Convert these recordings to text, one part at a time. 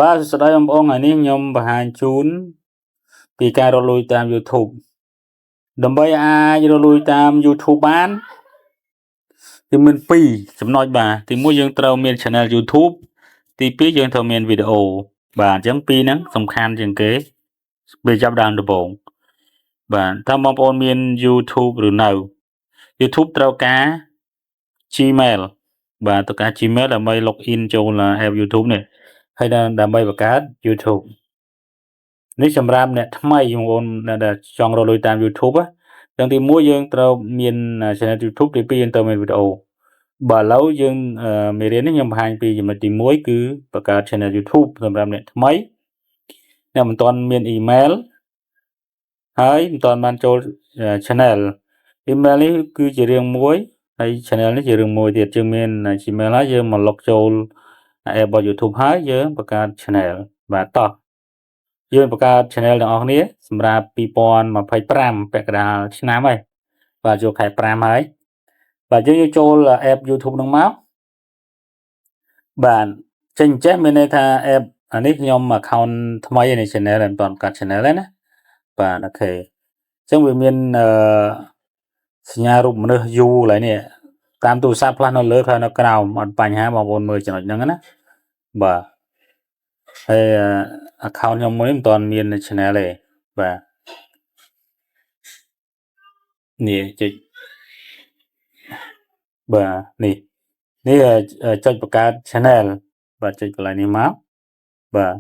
បាទសួស្តីបងប្អូនថ្ងៃនេះខ្ញុំបង្ហាញជូនពីការរកលុយតាម YouTube ដើម្បីអាចរកលុយតាម YouTube បានគឺមាន2ចំណុចបាទទី1យើងត្រូវមាន Channel YouTube ទី2យើងត្រូវមានវីដេអូបាទអញ្ចឹងពីរហ្នឹងសំខាន់ជាងគេពេលចាប់ដើមដំបូងបាទតើបងប្អូនមាន YouTube ឬនៅ YouTube ត្រូវការ Gmail បាទត្រូវការ Gmail ដើម្បី login ចូល app YouTube នេះហើយដើម្បីបង្កើត YouTube នេះសម្រាប់អ្នកថ្មីបងប្អូនដែលចង់រកលុយតាម YouTube ទាំងទី1យើងត្រូវមាន Channel YouTube ទី2យើងត្រូវមានវីដេអូបាទឥឡូវយើងមេរៀននេះខ្ញុំបង្ហាញពីចំណុចទី1គឺបង្កើត Channel YouTube សម្រាប់អ្នកថ្មីអ្នកមិនទាន់មាន email ហើយមិនទាន់បានចូល Channel email នេះគឺជារឿងមួយហើយ Channel នេះជារឿងមួយទៀតយើងមាន Gmail ហើយយើងមក log ចូល app របស់ YouTube ហើយយើងបង្កើត Channel បាទតោះយើងបង្កើត channel ទាំងអស់គ្នាសម្រាប់2025ពាក់កណ្ដាលឆ្នាំហើយបាទចូលខែ5ហើយបាទយើងចូល app YouTube នឹងមកបាទចេញចេះមានន័យថា app អានេះខ្ញុំ account ថ្មីនៃ channel មិនទាន់កាត់ channel ទេណាបាទអូខេអញ្ចឹងវាមានសញ្ញារូបមនុស្សយូកន្លែងនេះតាមទូរស័ព្ទផ្លាស់នៅលើហើយនៅក្រោមអត់បញ្ហាបងប្អូនមើលចំណុចហ្នឹងណាបាទហើយaccount ខ្ញុំមួយមិនទាន់មាន channel ទេបាទនេះចុចបាទនេះចុចបង្កើត channel បាទចុចកន្លែងនេះមកបាទ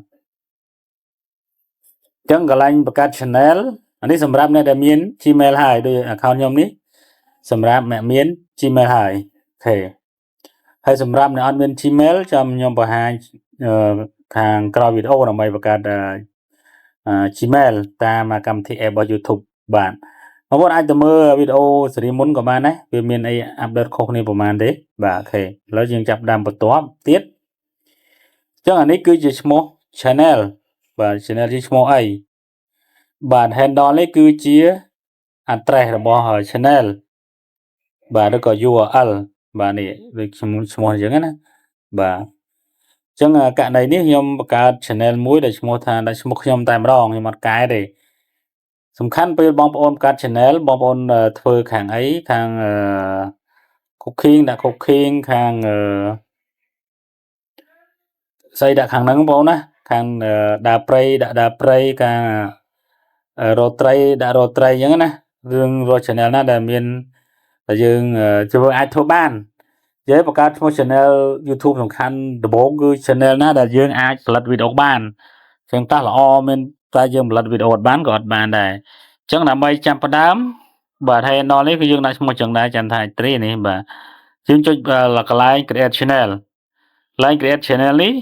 អញ្ចឹងកន្លែងបង្កើត channel អានេះសម្រាប់អ្នកដែលមាន Gmail ហើយដូច account ខ្ញុំនេះសម្រាប់អ្នកមាន Gmail ហើយអូខេហើយសម្រាប់អ្នកអត់មាន Gmail ចាំខ្ញុំបង្ហាញខាងក្រោយវីដេអូដើម្បីបង្កើត Gmail តាមកម្មវិធី app របស់ YouTube បាទបងប្អូនអាចទៅមើលវីដេអូស៊េរីមុនក៏បានដែរវាមានអីអាប់ដេតខុសគ្នាប្រហែលទេបាទអូខេឥឡូវយើងចាប់ដើមបន្ទាប់ទៀតអញ្ចឹងអានេះគឺជាឈ្មោះ channel បាទ channel ជាឈ្មោះអីបាទ handle នេះគឺជា address របស់ channel បាទឬក៏ URL បាទនេះដូចឈ្មោះអញ្ចឹងណាបាទអញ្ចឹងករណីនេះខ្ញុំបង្កើត channel មួយដែលឈ្មោះខ្ញុំតែម្ដងខ្ញុំអត់កែទេសំខាន់ពេលបងប្អូនបង្កើត channel បងប្អូនធ្វើខាងអីខាងcooking ដាក់ cooking ខាងស្អីដាក់ខាងហ្នឹងបងប្អូនណាខាងដើរព្រៃដាក់ដើរព្រៃខាងរកត្រីដាក់រកត្រីអញ្ចឹងណារឿងរក channel ណាដែលមានតែយើងជួយអាចធ្វើបាននិយាយបង្កើតឈ្មោះ channel YouTube សំខាន់ដំបូងគឺ channel ណាដែលយើងអាចផលិតវីដេអូបានចឹងតោះល្អមានតែយើងផលិតវីដេអូអត់បានក៏អត់បានដែរអញ្ចឹងដើម្បីចាប់ផ្ដើមបាទហើយដល់នេះគឺយើងដាក់ឈ្មោះចឹងដែរចន្ទថាត្រីនេះបាទយើងចុចកន្លែង create channel កន្លែង create channel នេះ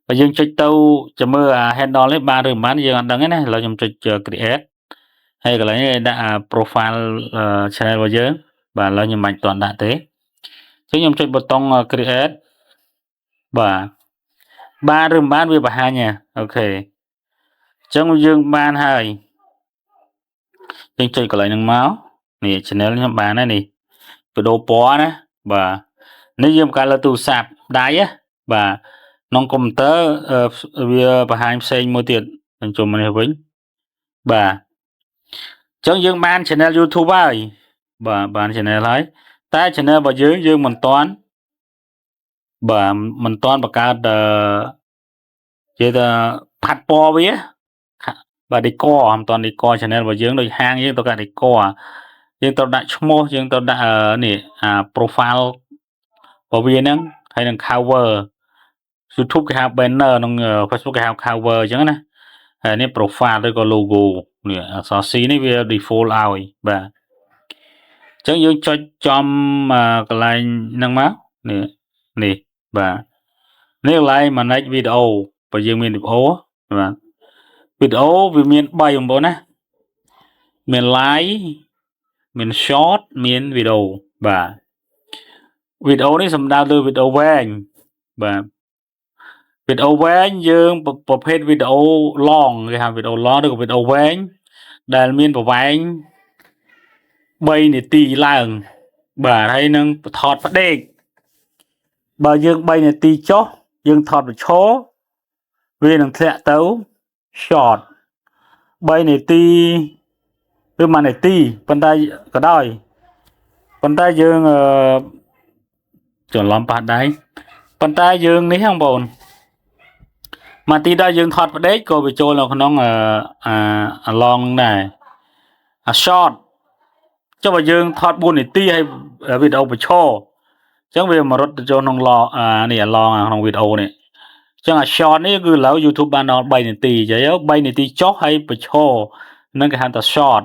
បើយើងចុចទៅចាំមើលhandle នេះបានឬមិនបានយើងអត់ដឹងទេណាឥឡូវខ្ញុំចុច create ហើយកន្លែងនេះដាក់ profile channel របស់យើងបាទឥឡូវខ្ញុំមិនទាន់ដាក់ទេអញ្ចឹងខ្ញុំចុចប៊ូតុង create បាទបានឬមិនបានវាបង្ហាញអូខេអញ្ចឹងយើងបានហើយយើងចុចកន្លែងហ្នឹងមកនេះ channel ខ្ញុំបានហើយនេះវីដេអូពណ៌ណាបាទនេះយើងបង្កើតលើទូរស័ព្ទដៃបាទក្នុងកុំព្យូទ័រវាបង្ហាញផ្សេងមួយទៀតខ្ញុំចូលមកនេះវិញបាទអញ្ចឹងយើងបាន channel YouTube ហើយបាទបាន channel ហើយតែ channel របស់យើងមិនទាន់បាទមិនទាន់បង្កើតនិយាយថាផាត់ពណ៌វាបាទ decor មិនទាន់ decor channel របស់យើងដូចហាងយើងត្រូវការ decor យើងត្រូវដាក់ឈ្មោះយើងត្រូវដាក់នេះprofile របស់វាហ្នឹងហើយនឹង cover YouTube គេហៅ banner ក្នុង Facebook គេហៅ cover អញ្ចឹងណាហើយនេះ profile ឬក៏ logo នេះអក្សរ C នេះវា default ឲ្យបាទអញ្ចឹងយើងចុចចំកន្លែងហ្នឹងមកនេះបាទនេះកន្លែង manage video បើយើងមានវីដេអូបាទវីដេអូវាមាន3បងប្អូនណាមាន live មាន short មានវីដេអូបាទវីដេអូនេះសំដៅលើវីដេអូវែងបាទវីដេអូវែងយើងប្រភេទវីដេអូ long គេហៅវីដេអូ long ឬក៏វីដេអូវែងដែលមានប្រវែង3នាទីឡើងបាទហើយនឹងថតផ្ដេកបើយើង3នាទីចុះយើងថតបញ្ឈរ វានឹងធ្លាក់ទៅ short 3នាទីឬ1នាទីប៉ុន្តែក៏ដោយប៉ុន្តែយើងច្រឡំប៉ះដៃប៉ុន្តែយើងនេះហ្នឹងបងមកទីដល់យើងថតផ្ដេកក៏វាចូលនៅក្នុងlong ដែរshort ចុះបើយើងថត4នាទីហើយវីដេអូបញ្ឈរអញ្ចឹងវាមករត់ទៅចូលក្នុងនេះ long ក្នុងវីដេអូនេះអញ្ចឹងshort នេះគឺឥឡូវ YouTube បានដល់3នាទីអញ្ចឹង3នាទីចុះហើយបញ្ឈរនឹងគេហៅថា short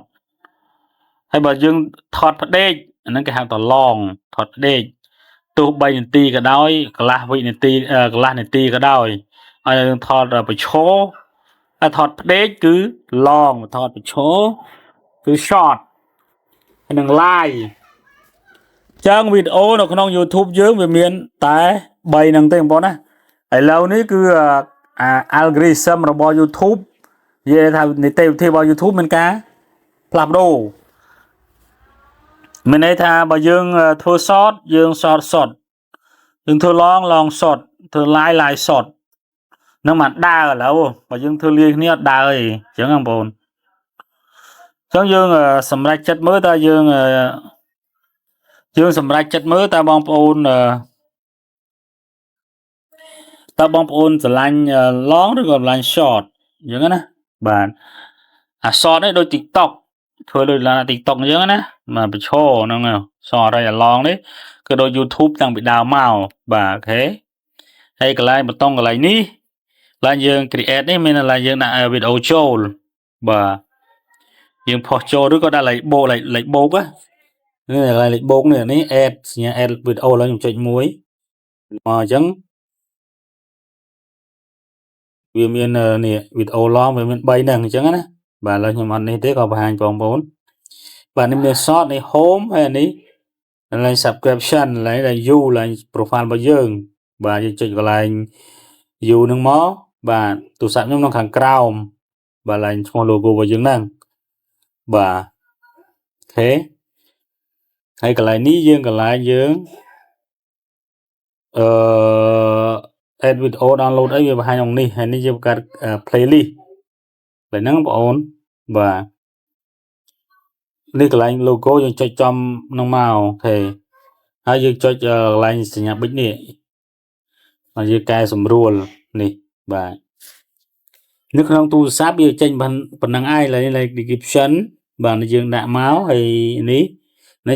ហើយបើយើងថតផ្ដេកអាហ្នឹងគេហៅថា long ថតផ្ដេកទោះ3នាទីក៏ដោយកន្លះវិនាទីកន្លះនាទីក៏ដោយហើយយើងថតបញ្ឈរហើយថតផ្ដេកគឺ long ថតបញ្ឈរគឺ short ហើយនឹង live ចឹងវីដេអូនៅក្នុង YouTube យើងវាមានតែ3ហ្នឹងទេបងប្អូនណាឥឡូវនេះគឺalgorithm របស់ YouTube និយាយថានីតិវិធីរបស់ YouTube មានការផ្លាស់ប្ដូរមានន័យថាបើយើងធ្វើ short យើង short យើងធ្វើ long short ធ្វើ live short នឹងមិនដើរឥឡូវបើយើងធ្វើលាយគ្នាអត់ដើរទេអញ្ចឹងបងប្អូនអញ្ចឹងយើងសម្រេចចិត្តមើលតើយើងសម្រេចចិត្តមើលតើបងប្អូនស្រឡាញ់ long ឬក៏ស្រឡាញ់ short អញ្ចឹងណាបាទshort នេះដូច TikTok ធ្វើដូចឡា TikTok អញ្ចឹងណាមកបញ្ឈរហ្នឹង short ហើយ long នេះគឺដូច YouTube តាំងពីដើមមកបាទអូខេហើយកន្លែងបតង់កន្លែងនេះឡើងយើង create នេះមានឡើងយើងដាក់វីដេអូចូលបាទយើងផុសចូលឬក៏ដាក់លេខបូកណានេះលេខបូកនេះ add សញ្ញា add វីដេអូឡើងខ្ញុំចុច1មកអញ្ចឹងវាមាននេះវីដេអូ long វាមាន3ហ្នឹងអញ្ចឹងណាបាទឥឡូវខ្ញុំអត់នេះទេក៏បង្ហាញបងប្អូនបាទនេះមាន short នេះ home ហើយនេះឡើង subscription ឡើង view ឡើង profile របស់យើងបាទយើងចុចកន្លែង view ហ្នឹងមកបាទទូរស័ព្ទខ្ញុំនៅខាងក្រោមបាទឡើងឈ្មោះ logo របស់យើងហ្នឹងបាទអូខេហើយកន្លែងនេះយើងadd video download អីវាបង្ហាញក្នុងនេះហើយនេះយើងបង្កើត playlist តែហ្នឹងបងប្អូនបាទនេះកន្លែង logo យើងចុចចំនឹងមកអូខេហើយយើងចុចកន្លែងសញ្ញាប៊ិចនេះហើយយើងកែសម្រួលនេះបាទនៅក្នុងទូរស័ព្ទវាចេញប៉ុណ្ណឹងឯងឡើយ description បាទយើងដាក់មកហើយនេះ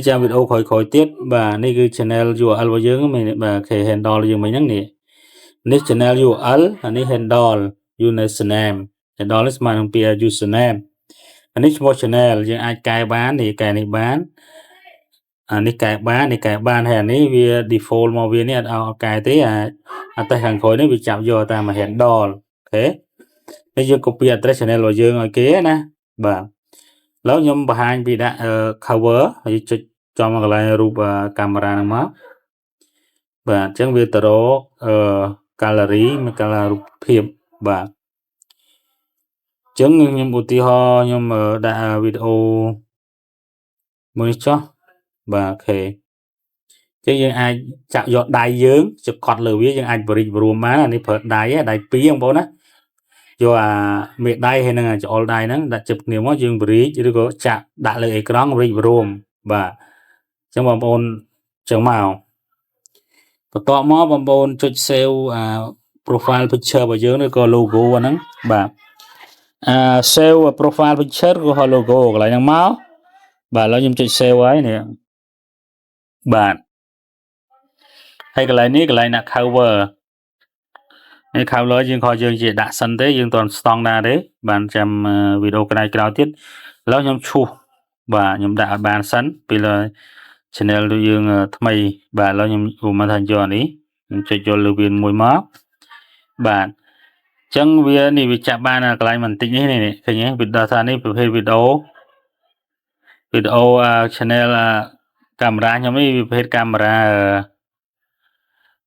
ចាំវីដេអូក្រោយទៀតបាទនេះគឺ channel URL របស់យើងបាទអូខេ handle យើងមិញហ្នឹងនេះ channel URL អានេះ handle username handle នេះស្មើនឹងពាក្យ username អានេះឈ្មោះ channel យើងអាចកែបាននេះកែនេះបានអានេះកែបានហើយអានេះវា default មកវានេះអត់ឲ្យកែទេអាតែខាងក្រោយនេះវាចាប់យកតាម handle អូខេហើយយើង copy address channel របស់យើងឲ្យគេណាបាទឥឡូវខ្ញុំបង្ហាញពីដាក់ cover ហើយចុចចំកន្លែងរូបកាមេរ៉ាហ្នឹងមកបាទអញ្ចឹងវាទៅរកgallery មាន gallery រូបភាពបាទអញ្ចឹងខ្ញុំឧទាហរណ៍ខ្ញុំដាក់វីដេអូមួយចុះបាទអូខេអញ្ចឹងយើងអាចចាក់យកដៃយើងចុចកត់លើវាយើងអាចបរិចបរួមបានអានេះប្រើដៃ2បងប្អូនណាយកអាមេដៃហើយនឹងច្អល់ដៃហ្នឹងដាក់ជិបគ្នាមកយើងបរិចឬក៏ចាក់ដាក់លើអេក្រង់បរិចបរួមបាទអញ្ចឹងបងប្អូនចឹងមកបន្ទាប់មកបងប្អូនចុច save profile picture របស់យើងឬក៏ logo អាហ្នឹងបាទsave profile picture ឬក៏ logo កន្លែងហ្នឹងមកបាទឥឡូវខ្ញុំចុច save ហើយនេះបាទហើយកន្លែងនេះកន្លែងដាក់ cover នេះ cover យើងខយើងជាដាក់សិនទេយើងតន់ស្តង់ដារទេបានចាំវីដេអូក្រោយទៀតឥឡូវខ្ញុំឈូសបាទខ្ញុំដាក់ឲ្យបានសិនពីលើ channel យើងថ្មីបាទឥឡូវខ្ញុំឧបមាថាយកនេះខ្ញុំចុចយកលើវាមួយមកបាទអញ្ចឹងវានេះវាចាប់បានកន្លែងបន្តិចនេះឃើញទេវាដល់ថានេះប្រភេទវីដេអូ channel កាមេរ៉ាខ្ញុំនេះវាប្រភេទកាមេរ៉ា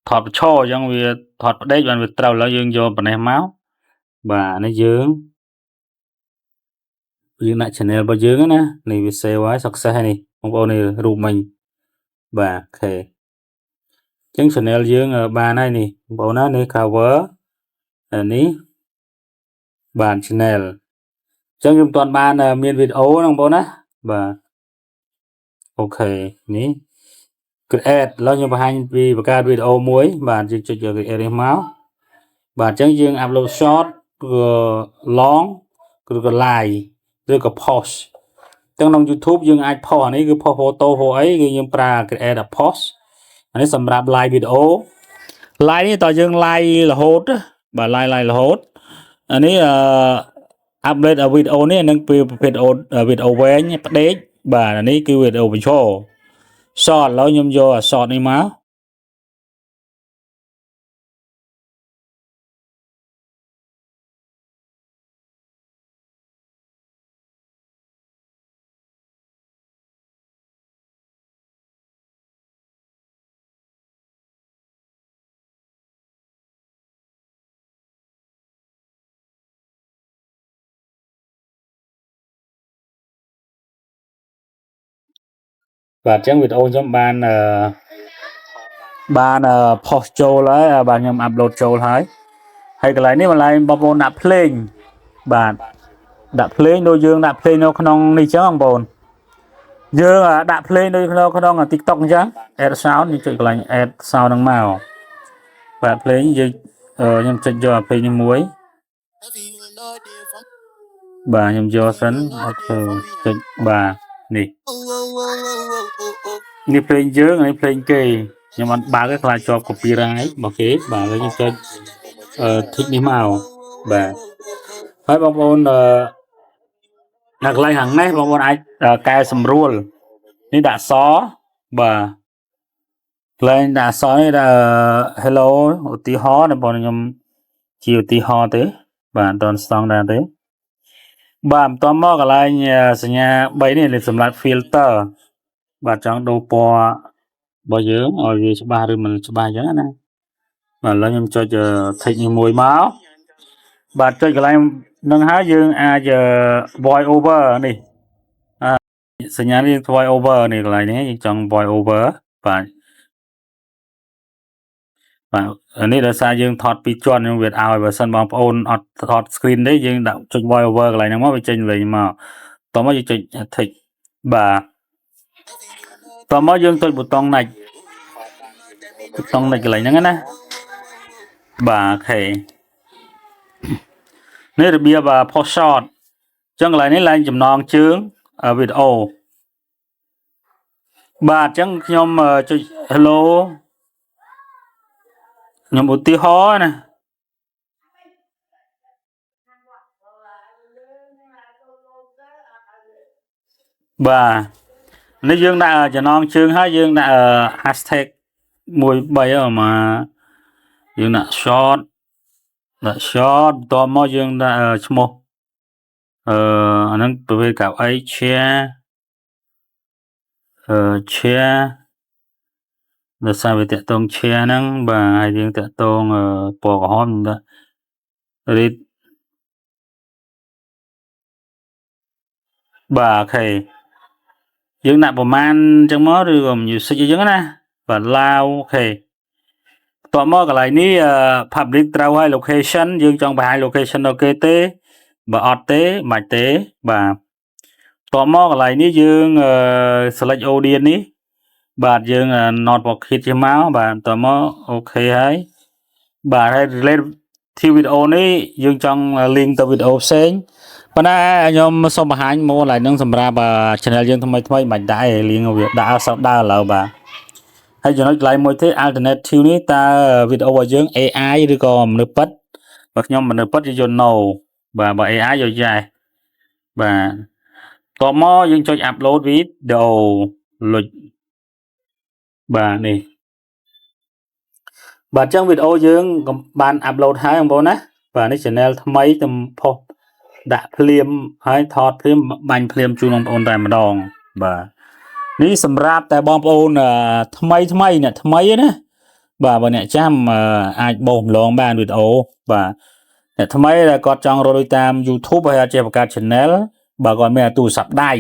ថតបញ្ឈរអញ្ចឹងវាថតផ្ដេកបានវាត្រូវឥឡូវយើងយកប៉ុណ្ណេះមកបាទនេះយើងដាក់ channel របស់យើងណានេះវា save ហើយ success ហើយនេះបងប្អូននេះរូបមិញបាទអូខេអញ្ចឹង channel យើងបានហើយនេះបងប្អូនណានេះ cover នេះ បាទ channel ចឹងខ្ញុំមិនទាន់បានមានវីដេអូហ្នឹងបងណាបាទអូខេនេះ create ឥឡូវខ្ញុំបង្ហាញពីបង្កើតវីដេអូមួយបាទយើងចុចយក create នេះមកបាទអញ្ចឹងយើង upload short ឬ long ឬក៏ live ឬក៏ post ចឹងក្នុង YouTube យើងអាច post អានេះគឺ post photo ហូអីគឺយើងប្រើ create a post អានេះសម្រាប់ live video live នេះតើយើង live រហូតបាទ live រហូតអានេះupload វីដេអូនេះនឹងពីប្រភេទវីដេអូវែងផ្ដេកបាទអានេះគឺវីដេអូបញ្ឈរ short ឥឡូវខ្ញុំយក short នេះមកបាទអញ្ចឹងវីដេអូខ្ញុំបានpost ចូលហើយបាទខ្ញុំ upload ចូលហើយកន្លែងនេះកន្លែងបងប្អូនដាក់ភ្លេងបាទដាក់ភ្លេងដូចយើងដាក់ភ្លេងនៅក្នុងនេះចឹងបងប្អូនយើងដាក់ភ្លេងដូចក្នុង TikTok អញ្ចឹង add sound យើងចុចកន្លែង add sound ហ្នឹងមកបាទភ្លេងយើងខ្ញុំចុចយកភ្លេងនេះមួយបាទខ្ញុំយកសិនអូខេចុចបាទនេះភ្លេងយើងហើយភ្លេងគេខ្ញុំអត់បើកទេខ្លាចជាប់ copyright របស់គេបាទហើយខ្ញុំចុចធីកនេះមកបាទហើយបងប្អូននៅកន្លែងខាងនេះបងប្អូនអាចកែសម្រួលនេះដាក់សបាទកន្លែងដាក់សនេះដាក់ hello ឧទាហរណ៍បងខ្ញុំជាឧទាហរណ៍ទេបាទអត់ទាន់ស្តង់ដែរទេបាទបន្តមកកន្លែងសញ្ញា3នេះសម្រាប់ filter បាទចង់ដូរពណ៌របស់យើងឲ្យវាច្បាស់ឬមិនច្បាស់អញ្ចឹងណាបាទឥឡូវខ្ញុំចុច tick នេះមួយមកបាទចុចកន្លែងនឹងហើយយើងអាច voice over នេះសញ្ញានេះ voice over នេះកន្លែងនេះយើងចង់ voice over បាទនេះដោយសារយើងថតពីជាន់យើងវាឲ្យបើសិនបងប្អូនអត់ថត screen ទេយើងដាក់ចុច voice over កន្លែងហ្នឹងមកវាចេញលេងមកតោះមកយើងចុច tick បាទតោះមកយើងចុចប៊ូតុង next ប៊ូតុង next កន្លែងហ្នឹងណាបាទអូខេនេះរបៀប post short ចឹងកន្លែងនេះឡើងចំណងជើងវីដេអូបាទអញ្ចឹងខ្ញុំចុច hello ខ្ញុំឧទាហរណ៍ណាបាទនេះយើងដាក់ចំណងជើងហើយយើងដាក់ hashtag 1 3មកយើងដាក់ short តមកយើងដាក់ឈ្មោះអាហ្នឹងប្រភេទកៅអី share ដោយសារវាតកតង share ហ្នឹងបាទហើយយើងតកតងពណ៌ក្រហមដាក់ read បាទអូខេយើងដាក់ប្រមាណអញ្ចឹងមកឬក៏ music អញ្ចឹងណាបាទ loud អូខេតមកកន្លែងនេះ public ត្រូវឲ្យ location យើងចង់បង្ហាញ location ដល់គេទេបើអត់ទេមិនបាច់ទេបាទតមកកន្លែងនេះយើង select audience នេះបាទយើង not pocket ចេះមកបាទតមកអូខេហើយបាទហើយ relate ធីវីដេអូនេះយើងចង់ link ទៅវីដេអូផ្សេងប៉ុន្តែខ្ញុំសូមបង្ហាញមកកន្លែងហ្នឹងសម្រាប់ channel យើងថ្មីមិនបាច់ដាក់ទេ link វាដាក់ឲ្យសោកដើរឥឡូវបាទហើយចំណុចកន្លែងមួយទេ alternative នេះតើវីដេអូរបស់យើង AI ឬក៏មនុស្សពិតបើខ្ញុំមនុស្សពិតយក no បាទបើ AI យក yes បាទតមកយើងចុច upload វីដេអូលុចបាទនេះបាទអញ្ចឹងវីដេអូយើងបាន upload ហើយបងប្អូនណាបាទនេះ channel ថ្មីទំផុសដាក់ភ្លាមហើយថតភ្លាមបាញ់ភ្លាមជូនបងប្អូនតែម្ដងបាទនេះសម្រាប់តែបងប្អូនថ្មីអ្នកថ្មីណាបាទបើអ្នកចាំអាចបោសម្លងបានវីដេអូបាទអ្នកថ្មីដែលគាត់ចង់រកតាម YouTube ហើយអាចចេះបង្កើត channel បើគាត់មានទូរស័ព្ទដៃឥ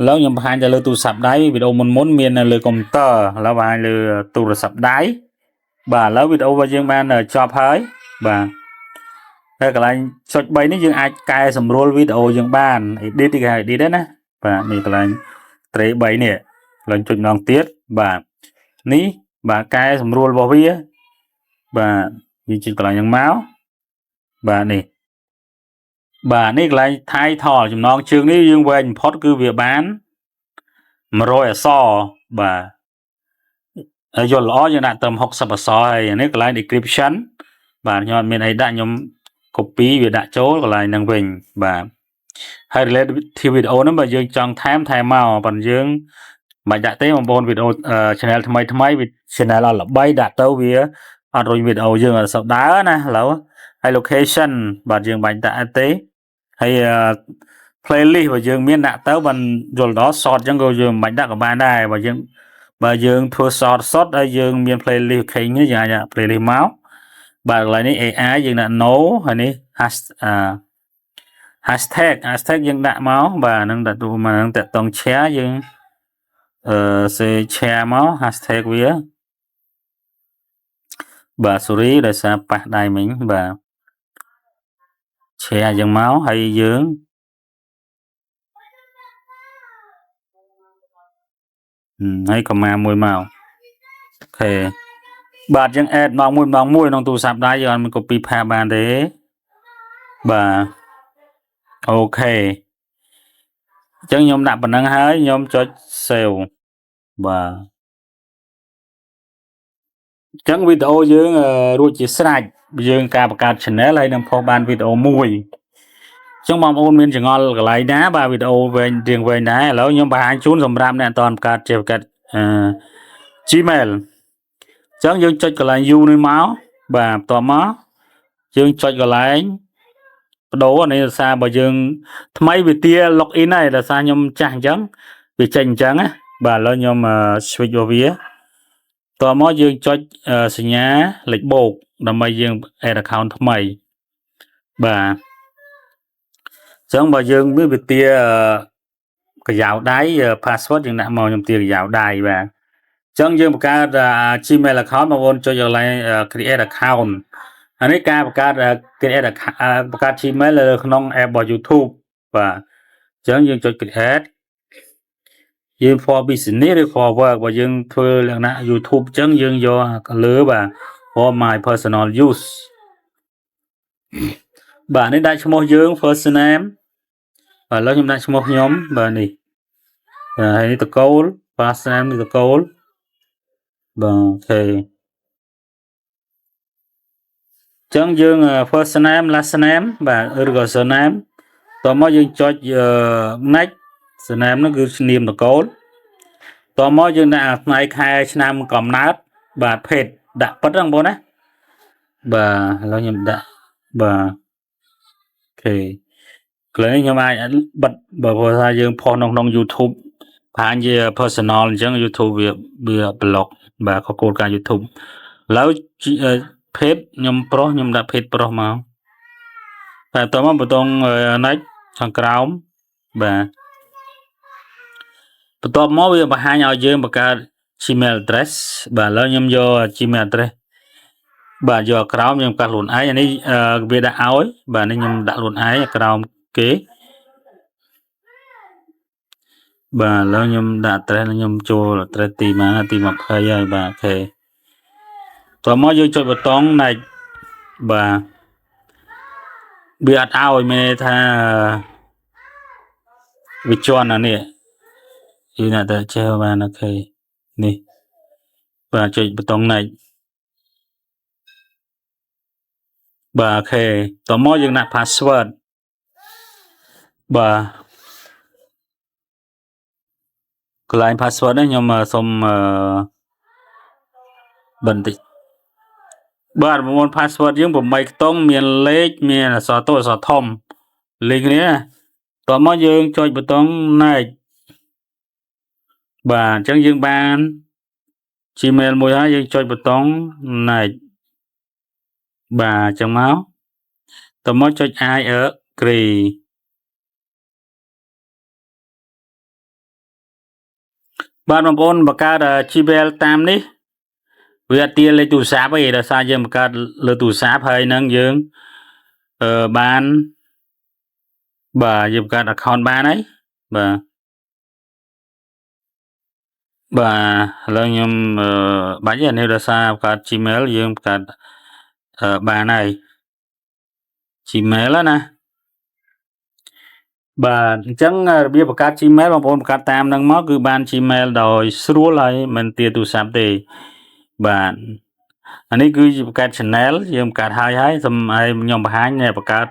ឡូវខ្ញុំបង្ហាញទៅលើទូរស័ព្ទដៃវីដេអូមុនមាននៅលើកុំព្យូទ័រឥឡូវបង្ហាញលើទូរស័ព្ទដៃបាទឥឡូវវីដេអូរបស់យើងបានចប់ហើយបាទ ហើយកន្លែងចុច3នេះយើងអាចកែសម្រួលវីដេអូយើងបាន edit គេហៅ edit ណាបាទនេះកន្លែង tray 3នេះឡើងចុចម្ដងទៀតបាទនេះបាទកែសម្រួលរបស់វាបាទយើងចុចកន្លែងហ្នឹងមកបាទនេះបាទនេះកន្លែង title ចំណងជើងនេះយើងវែងបំផុតគឺវាបាន100អក្សរបាទហើយយល់ល្អយើងដាក់ត្រឹម60អក្សរហើយនេះកន្លែង description បាទខ្ញុំអត់មានអីដាក់ខ្ញុំ copy វាដាក់ចូលកន្លែងហ្នឹងវិញបាទហើយ related video ហ្នឹងបើយើងចង់ថែមមកប៉ុន្តែយើងមិនដាក់ទេបងប្អូនវីដេអូ channel ថ្មី channel អត់ល្បីដាក់ទៅវាអត់រុញវីដេអូយើងអត់សូវដើរណាឥឡូវហើយ location បាទយើងបាញ់ដាក់អត់ទេហើយ playlist បើយើងមានដាក់ទៅបានយល់ដល់ short អញ្ចឹងក៏យើងមិនបាច់ដាក់ក៏បានដែរបើយើងធ្វើ short ហើយយើងមាន playlist ខេងនេះយើងអាចដាក់ playlist មកបាទកន្លែងនេះ AI យើងដាក់ no ហើយនេះ hashtag យើងដាក់មកបាទហ្នឹងដាក់ទូមកហ្នឹងតាក់តង share យើងshare មក hashtag វាបាទ sorry ដោយសារប៉ះដៃមិញបាទ share យ៉ាងមកហើយយើងហើយក៏មកមួយមកអូខេបាទយើង add ម៉ោង1ក្នុងទូរស័ព្ទដៃយើងអត់មាន copy ផាបានទេបាទអូខេអញ្ចឹងខ្ញុំដាក់ប៉ុណ្ណឹងហើយខ្ញុំចុច save បាទអញ្ចឹងវីដេអូយើងរួចជាស្រេចយើងការបង្កើត channel ហើយនឹងផុសបានវីដេអូមួយអញ្ចឹងបងប្អូនមានចង្អល់កន្លែងណាបាទវីដេអូវែងរៀងវែងដែរឥឡូវខ្ញុំបង្ហាញជូនសម្រាប់អ្នកអត់ទាន់បង្កើតជាបង្កើតGmail អញ្ចឹងយើងចុចកន្លែង U នេះមកបាទបន្ទាប់មកយើងចុចកន្លែងបដូរនេះដោយសារបើយើងថ្មីវាទា login ហើយដោយសារខ្ញុំចាស់អញ្ចឹងវាចេញអញ្ចឹងណាបាទឥឡូវខ្ញុំ switch របស់វាតមកយើងចុចសញ្ញាលេខបូកដើម្បីយើង add account ថ្មីបាទអញ្ចឹងបើយើងមានវិទ្យាកាយ៉ាវដៃ password យើងដាក់មកខ្ញុំទាកាយ៉ាវដៃបាទអញ្ចឹងយើងបង្កើត Gmail account បងប្អូនចុចកន្លែង create account អានេះការបង្កើត create account បង្កើត Gmail នៅក្នុង app របស់ YouTube បាទអញ្ចឹងយើងចុច create យើង for business ឬ for work បើយើងធ្វើលក្ខណៈ YouTube អញ្ចឹងយើងយកលើបាទ for my personal use បាទនេះដាក់ឈ្មោះយើង first name បាទឥឡូវខ្ញុំដាក់ឈ្មោះខ្ញុំបាទនេះហើយនេះតកូល last name នេះតកូលបាទអូខេអញ្ចឹងយើង first name last name បាទឬក៏ surname តមកយើងចុច next surname នោះគឺនាមតកូលតមកយើងដាក់ថ្ងៃខែឆ្នាំកំណើតបាទភេទដាក់ពិតហ្នឹងបងណាបាទឥឡូវខ្ញុំដាក់បាទអូខេកន្លែងខ្ញុំអាចបិទបើព្រោះថាយើងផុសក្នុង YouTube ผ่านជា personal អញ្ចឹង YouTube វា block បាទខុសគោលការណ៍ YouTube ឥឡូវភេទខ្ញុំប្រុសខ្ញុំដាក់ភេទប្រុសមកតែតមកបតង next ខាងក្រោមបាទបន្ទាប់មកវាបង្ហាញឲ្យយើងបង្កើត Gmail address បាទឥឡូវខ្ញុំយក Gmail address បាទយកក្រោមខ្ញុំកាត់ខ្លួនឯងអានេះវាដាក់ឲ្យបាទនេះខ្ញុំដាក់ខ្លួនឯងក្រោមគេបាទឥឡូវខ្ញុំដាក់ address ខ្ញុំចូល address ទី20ហើយបាទអូខេតោះមកយើងចុចប៊ូតុង next បាទវាអត់ឲ្យមេថាវាជន់អានេះយើងដាក់តែចេះបានអូខេនេះបាទចុចប៊ូតុង next បាទអូខេតោះមកយើងដាក់ password បាទកន្លែង password នេះខ្ញុំសូមបន្តិចបាទប្រព័ន្ធ password យើង8ខ្ទង់មានលេខមានអក្សរតូចអក្សរធំលេខគ្នាតោះមកយើងចុចប៊ូតុង next បាទអញ្ចឹងយើងបាន Gmail មួយហើយយើងចុចប៊ូតុង next បាទអញ្ចឹងមកតោះមកចុច I agree បាទបងប្អូនបង្កើត Gmail តាមនេះវាអត់ទាលេខទូរស័ព្ទទេដោយសារយើងបង្កើតលើទូរស័ព្ទហើយនឹងយើង បានបាទយើងបង្កើត account បានហើយបាទបាទឥឡូវខ្ញុំបាច់ទេនេះដោយសារបង្កើត Gmail យើងបង្កើតបានហើយ Gmail ណាបាទអញ្ចឹងរបៀបបង្កើត Gmail បងប្អូនបង្កើតតាមហ្នឹងមកគឺបាន Gmail ដោយស្រួលហើយមិនទាទូរស័ព្ទទេបាទអានេះគឺជាបង្កើត channel យើងបង្កើតហើយសូមឲ្យខ្ញុំបង្ហាញបង្កើត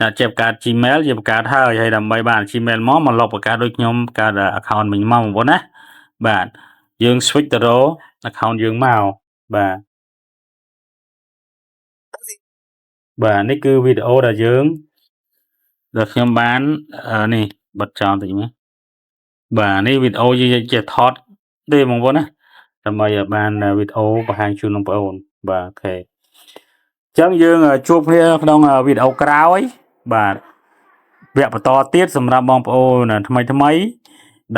អ្នកចេះបង្កើត Gmail យើងបង្កើតហើយដើម្បីបាន Gmail មកលុបបង្កើតដូចខ្ញុំបង្កើត account មិញមកបងប្អូនណាបាទយើង switch ទៅរក account យើងមកបាទនេះគឺវីដេអូដែលខ្ញុំបាននេះបិទចោលតិចមើលបាទនេះវីដេអូយើងចេះថតទេបងប្អូនណាដើម្បីឲ្យបានវីដេអូបង្ហាញជូនបងប្អូនបាទអូខេអញ្ចឹងយើងជួបគ្នាក្នុងវីដេអូក្រោយបាទវគ្គបន្តទៀតសម្រាប់បងប្អូនថ្មី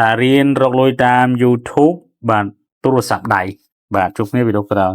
ដែលរៀនរកលុយតាម YouTube បាទទូរស័ព្ទដៃបាទជួបគ្នាវីដេអូក្រោយ